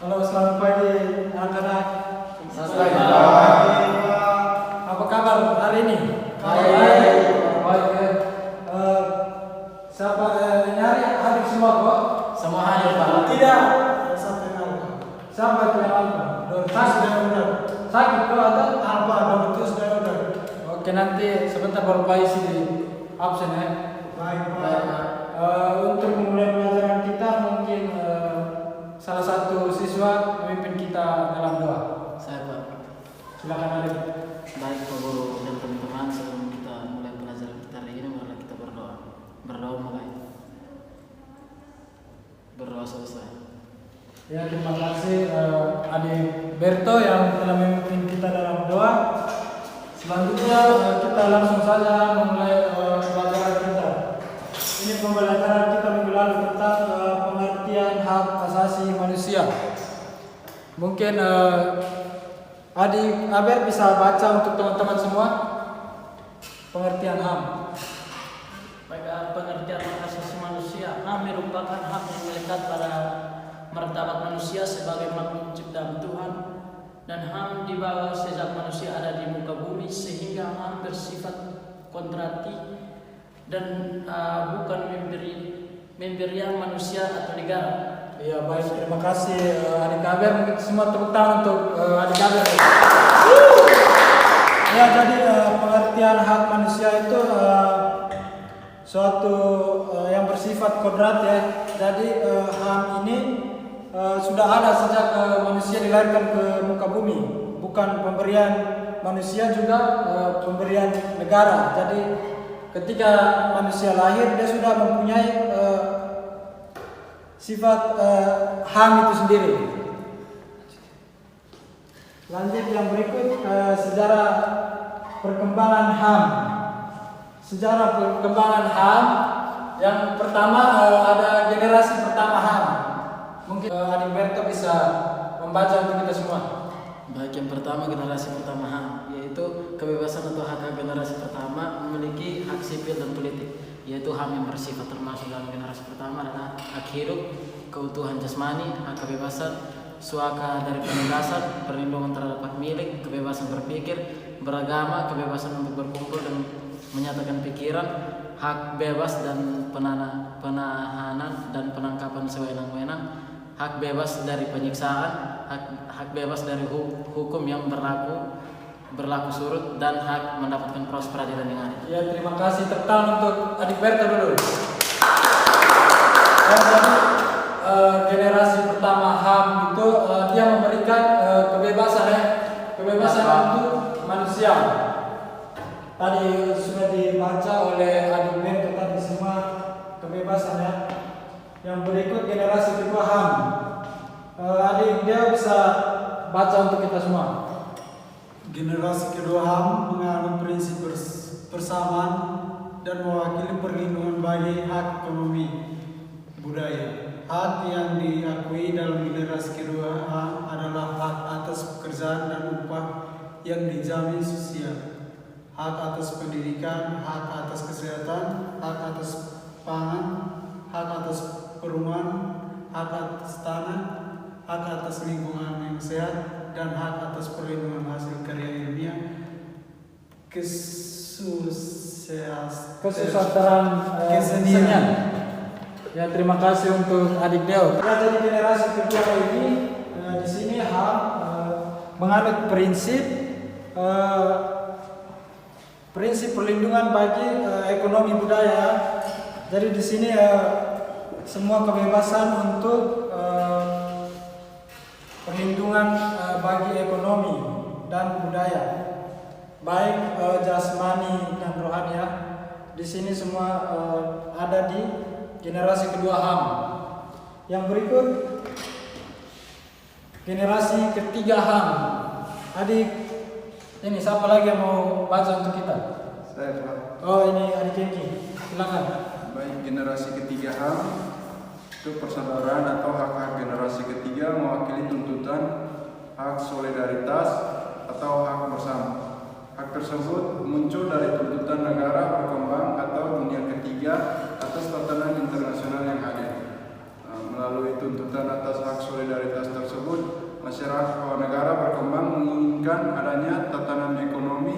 Halo, selamat pagi anak-anak. Selamat pagi. Apa kabar hari ini? Baik. Baik ya. Siapa nyari hadir semua kok? Semua hadir Pak. Tidak. Siapa itu yang alpa? Sakit kok atau alpa? Oke, nanti sebentar baru Pak isi di absen ya. Baik. Untuk memulai pelajaran kita mungkin salah satu siswa memimpin kita dalam doa. Saya Pak. Silakan Adit. Baik Pak Guru dan teman-teman, sebelum kita mulai pelajaran kita hari ini, marilah kita berdoa. Berdoa mulai. Berdoa selesai. Ya, terima kasih Adik Berto yang telah memimpin kita dalam doa. Selanjutnya kita langsung saja memulai pelajaran kita. Ini pembelajaran kita minggu lalu tentang pengertian hak asasi manusia. Mungkin Adik Aber bisa baca untuk teman-teman semua pengertian HAM. Baik, pengertian hak asasi manusia. HAM merupakan hak yang melekat pada martabat manusia sebagai makhluk ciptaan Tuhan, dan HAM dibawa sejak manusia ada di muka bumi, sehingga HAM bersifat kontrati dan bukan memberian manusia atau negara. Ya, baik, terima kasih Adik Aber. Mungkin semua tepuk tangan untuk Adik Aber. Ya, jadi pengertian hak manusia itu suatu yang bersifat kodrat ya. Jadi HAM ini sudah ada sejak manusia dilahirkan ke muka bumi, bukan pemberian manusia juga pemberian negara. Jadi ketika manusia lahir dia sudah mempunyai sifat HAM itu sendiri. Lanjut yang berikut, sejarah perkembangan HAM. Sejarah perkembangan HAM yang pertama ada generasi pertama HAM. Mungkin Adik Berto bisa membaca untuk kita semua. Baik, yang pertama generasi pertama HAM, yaitu kebebasan atau hak generasi pertama memiliki hak sipil dan politik, yaitu HAM yang bersifat termasuk dalam generasi pertama adalah hak hidup, keutuhan jasmani, hak kebebasan, suaka dari penindasan, perlindungan terhadap hak milik, kebebasan berpikir, beragama, kebebasan untuk berkumpul dan menyatakan pikiran, hak bebas dan penahanan dan penangkapan sewenang-wenang, hak bebas dari penyiksaan, hak bebas dari hukum yang berlaku surut, dan hak mendapatkan proses peradilan yang adil. Ya, terima kasih. Tepuk tangan untuk Adik Berto dulu. Ya, jadi generasi pertama HAM itu dia memberikan kebebasan ya, kebebasan untuk manusia. Tadi sudah dibaca oleh Adik Berto tadi semua kebebasan ya. Yang berikut generasi kedua HAM. Adik dia bisa baca untuk kita semua. Generasi kedua HAM menganut prinsip persamaan dan mewakili perlindungan bagi hak ekonomi budaya. Hak yang diakui dalam generasi kedua HAM adalah hak atas pekerjaan dan upah yang dijamin sosial, hak atas pendidikan, hak atas kesehatan, hak atas pangan, hak atas perumahan, hak atas tanah, hak atas lingkungan yang sehat, dan hak atas perlindungan hasil karya ilmiah, Kesusastraan kesenian. Ya, terima kasih untuk Adik Deo. Ya, jadi generasi kedua ini di sini HAM menganut prinsip perlindungan bagi ekonomi budaya. Jadi di sini semua kebebasan untuk perlindungan bagi ekonomi dan budaya, baik jasmani dan rohani ya. Di sini semua ada di generasi kedua HAM. Yang berikut generasi ketiga HAM. Adik, ini siapa lagi yang mau baca untuk kita? Saya Pak. Oh, ini Adik Kengki, silakan. Baik, generasi ketiga HAM itu persaudaraan atau hak-hak generasi ketiga mewakili tuntutan hak solidaritas atau hak bersama. Hak tersebut muncul dari tuntutan negara berkembang atau dunia ketiga atas tatanan internasional yang hadir. Melalui tuntutan atas hak solidaritas tersebut, masyarakat negara berkembang menginginkan adanya tatanan ekonomi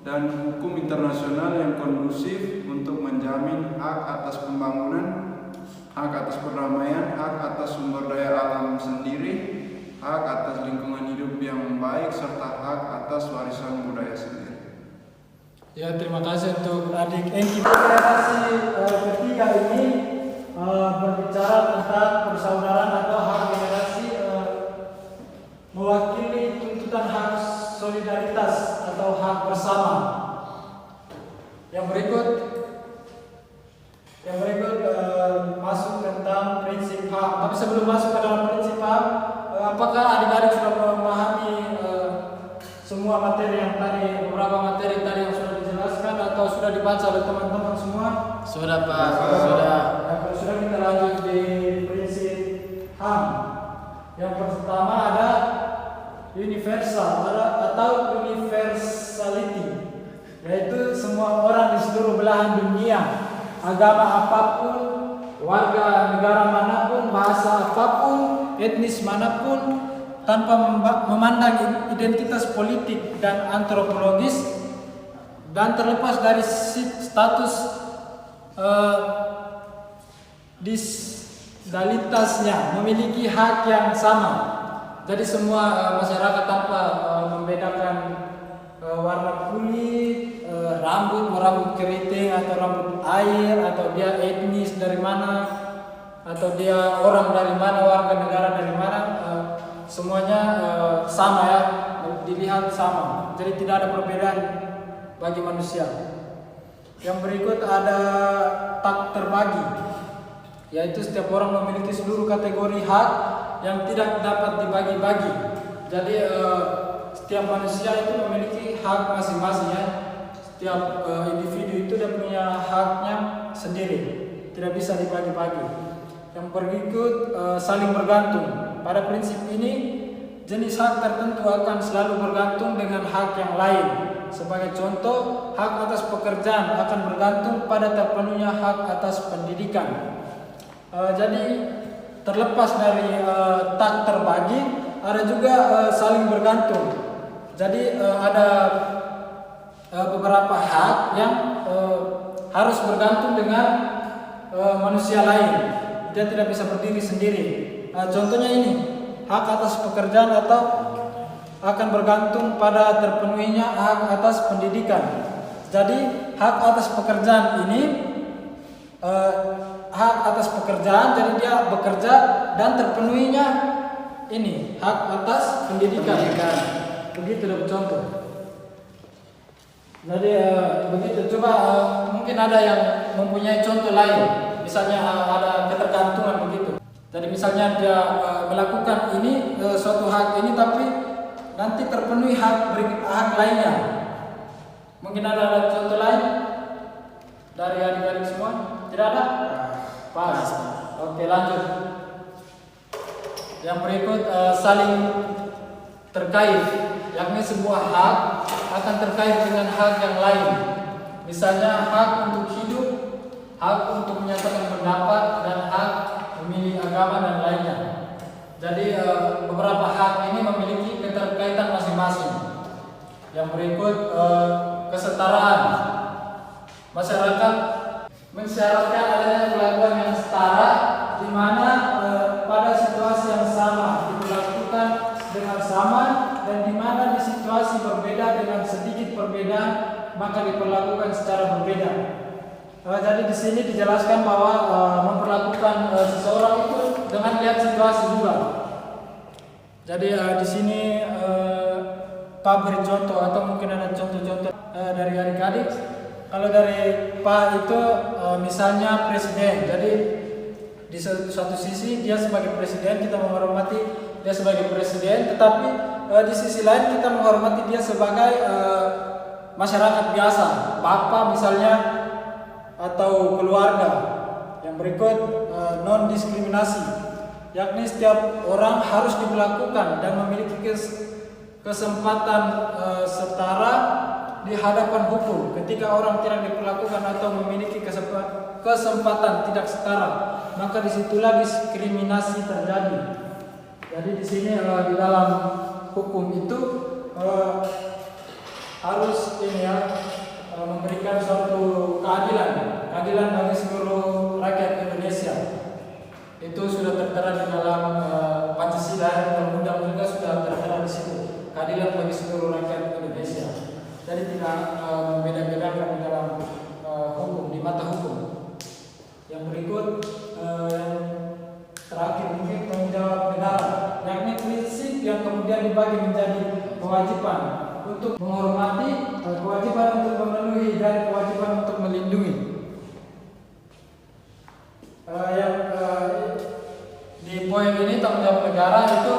dan hukum internasional yang kondusif untuk menjamin hak atas pembangunan, hak atas perdamaian, hak atas sumber daya alam sendiri, hak atas lingkungan hidup yang baik, serta hak atas warisan budaya sendiri. Ya, terima kasih untuk adik Engki. Generasi ketiga ini berbicara tentang persaudaraan atau hak generasi mewakili tuntutan hak solidaritas atau hak bersama. Yang berikut masuk tentang prinsip HAM. Tapi sebelum masuk ke dalam prinsip HAM, apakah adik-adik sudah memahami semua materi yang tadi, beberapa materi tadi yang sudah dijelaskan atau sudah dibaca oleh teman-teman semua? Sudah Pak, sudah. Nah, kalau sudah kita lanjut di prinsip HAM. Yang pertama ada universal atau universality, yaitu semua orang di seluruh belahan dunia, agama apapun, warga negara manapun, bahasa apapun, etnis manapun, tanpa memandang identitas politik dan antropologis, dan terlepas dari status disabilitasnya, memiliki hak yang sama. Jadi semua masyarakat tanpa membedakan warna kulit, rambut keriting atau rambut air, atau dia etnis dari mana, atau dia orang dari mana, warga negara dari mana, semuanya sama ya, dilihat sama. Jadi tidak ada perbedaan bagi manusia. Yang berikut ada hak terbagi, yaitu setiap orang memiliki seluruh kategori hak yang tidak dapat dibagi-bagi. Jadi setiap manusia itu memiliki hak masing-masing ya. Setiap individu itu dia punya haknya sendiri, tidak bisa dibagi-bagi. Yang berikut saling bergantung. Pada prinsip ini, jenis hak tertentu akan selalu bergantung dengan hak yang lain. Sebagai contoh, hak atas pekerjaan akan bergantung pada terpenuhnya hak atas pendidikan. Jadi terlepas dari tak terbagi, ada juga saling bergantung. Jadi ada beberapa hak yang harus bergantung dengan manusia lain. Dia tidak bisa berdiri sendiri. Contohnya ini, hak atas pekerjaan atau akan bergantung pada terpenuhinya hak atas pendidikan. Jadi hak atas pekerjaan ini hak atas pekerjaan, jadi dia bekerja dan terpenuhinya ini hak atas pendidikan. Begitu dapat contoh. Jadi begitu. Coba mungkin ada yang mempunyai contoh lain. Misalnya ada ketergantungan begitu. Jadi misalnya dia melakukan ini suatu hak ini, tapi nanti terpenuhi hak lainnya. Mungkin ada contoh lain dari adik-adik semua? Tidak ada? Pas. Oke, lanjut. Yang berikut saling terkait, yakni sebuah hak akan terkait dengan hak yang lain. Misalnya hak untuk hidup, hak untuk menyatakan pendapat, dan hak memilih agama dan lainnya. Jadi beberapa hak ini memiliki keterkaitan masing-masing. Yang berikut kesetaraan. Masyarakat mensyaratkan adanya perlakuan yang setara, di mana pada situasi yang sama diperlakukan dengan sama, dan di mana di situasi berbeda dengan sedikit perbedaan maka diperlakukan secara berbeda. Jadi di sini dijelaskan bahwa memperlakukan seseorang itu dengan lihat situasi juga. Jadi di sini Pak beri contoh, atau mungkin ada contoh-contoh dari adik-adik. Kalau dari Pak itu misalnya presiden. Jadi di suatu sisi dia sebagai presiden, kita menghormati dia sebagai presiden, tetapi di sisi lain kita menghormati dia sebagai masyarakat biasa, bapak misalnya, atau keluarga. Yang berikut non diskriminasi, yakni setiap orang harus diperlakukan dan memiliki kesempatan setara di hadapan hukum. Ketika orang tidak diperlakukan atau memiliki kesempatan tidak setara maka disitulah diskriminasi terjadi. Jadi di sini di dalam hukum itu harus ini ya memberikan suatu keadilan bagi seluruh rakyat Indonesia. Itu sudah tertera di dalam Pancasila, undang-undang juga sudah tertera di situ. Keadilan bagi seluruh rakyat Indonesia. Jadi tidak membeda-bedakan di dalam hukum, di mata hukum. Yang berikut yang terakhir mungkin tanggung jawab negara, yakni prinsip yang kemudian dibagi menjadi kewajiban untuk menghormati, kewajiban untuk memenuhi, dan kewajiban untuk melindungi. Yang di poin ini tanggung jawab negara itu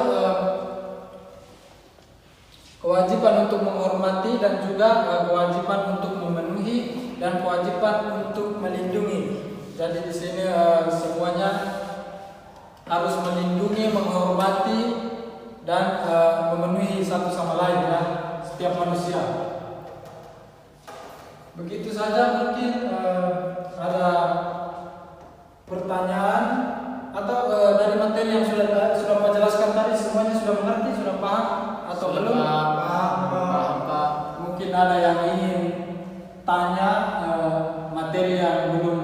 kewajiban untuk menghormati dan juga kewajiban untuk memenuhi dan kewajiban untuk melindungi. Jadi di sini semuanya harus melindungi, menghormati dan memenuhi satu sama lain ya, setiap manusia. Begitu saja mungkin ada pertanyaan atau dari materi yang sudah Pak jelaskan tadi semuanya sudah mengerti, sudah paham atau Sudah belum? paham, Pak. Mungkin ada yang ingin tanya materi yang belum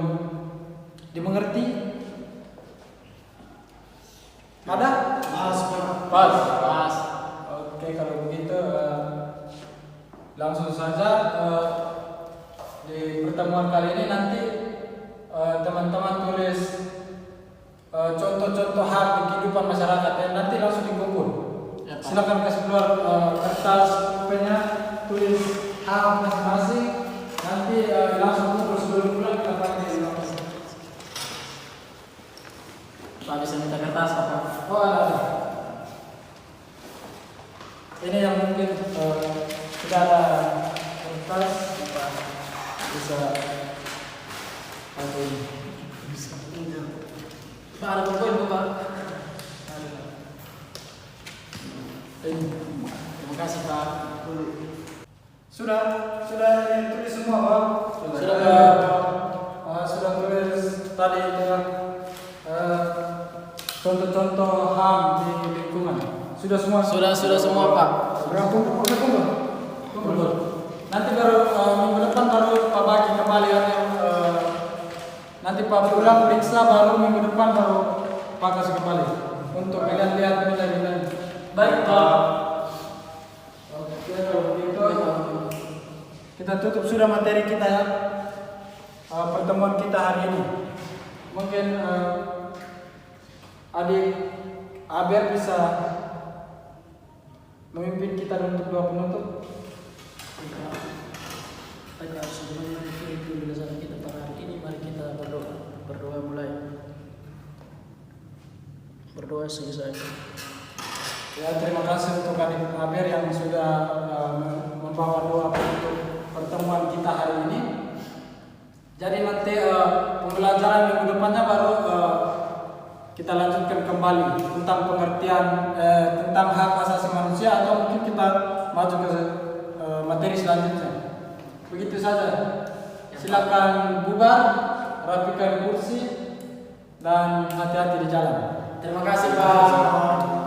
dimengerti? Ada? Pas. Oke, kalau begitu langsung saja di pertemuan kali ini nanti teman-teman tulis contoh-contoh hak di kehidupan masyarakat ya, nanti langsung dikumpul. Ya, Pak. Silakan kasih keluar kertas pulpennya, tulis hak masing-masing. Nanti langsung kumpul sebelum pulang kita pakai di laptop. Pak bisa minta kertas Pak. Oh ada. Ini yang mungkin tidak ada kertas bisa pakai. Pak ada poin Pak. Terima kasih Pak. Sudah tulis semua Pak. Sudah tulis tadi dengan contoh-contoh HAM di lingkungan. Sudah semua. Sudah semua Pak. Berapa kumpul. Nanti baru minggu depan baru Pak bagi kembali yang nanti Pak pulang periksa, baru minggu depan baru Pak kasih kembali untuk kalian lihat nilai-nilai. Baik Pak. Oke, kalau begitu kita tutup sudah materi kita ya, pertemuan kita hari ini. Mungkin adik Aber bisa memimpin kita untuk doa penutup. Baik, sebelum mengakhiri pembelajaran kita pada hari ini, mari kita berdoa mulai. Berdoa selesai. Ya, terima kasih untuk adik Aber yang sudah membawa doa untuk pertemuan kita hari ini. Jadi nanti pembelajaran minggu depannya baru kita lanjutkan kembali tentang pengertian tentang hak asasi manusia, atau mungkin kita maju ke materi selanjutnya. Begitu saja. Silakan bubar, rapikan kursi, dan hati-hati di jalan. Terima kasih Pak.